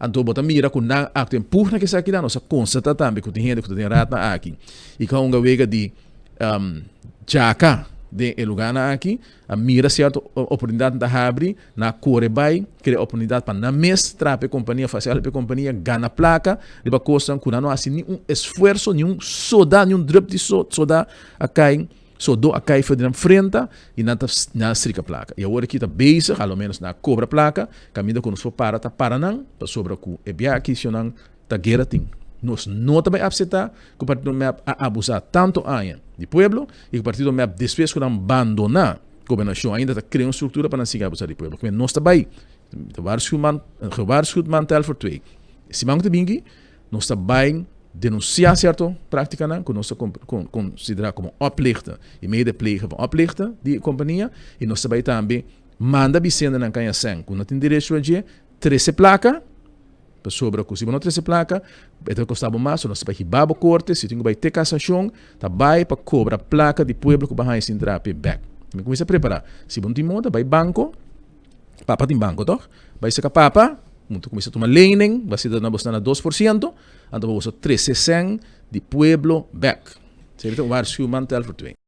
Então, bota mira com na acto empurra que aqui dá nossa constata também que tem gente que tem rata aqui. E com uma vega de jaca de lugar na aqui, a mira certa oportunidade da abre na core vai, cria oportunidade para na mes trape companhia facial pe companhia gana placa, de ba costa com não assim nenhum esforço, nenhum soda, nenhum drop de soda a cai so a cai foi na frente e na strica placa. E agora aqui está bezig, ao menos na cobra placa, caminho quando for para não, para sobra com e bia aqui se não tá guerra tem. Nós não também aceitar que o partido me abusar tanto anos de pueblo e que o partido me depois que abandonar a governação ainda está criando estrutura para não seguir abusar de pueblo. Porque nós também gewaarschuwd mantel voor twee. Se manco de bingi, nós também denunciar certo prática que nós considerar como oplichter e medepliger van oplichter die companhia e nós também manda bicenda na canha sem quando tem direito a dia 13 placa para sobra com se não 13 placa então custava mais nós vai ribabo corte se tem que vai ter cassação tá vai para cobrar placa de pueblo que vai se entrar back me começa a preparar se não tem moda vai banco papa tem banco toch vai ser papa muito começa a tomar lening vai ser na bolsa na 2% então vamos 13% de pueblo back. Seria um vários mantel voor twee.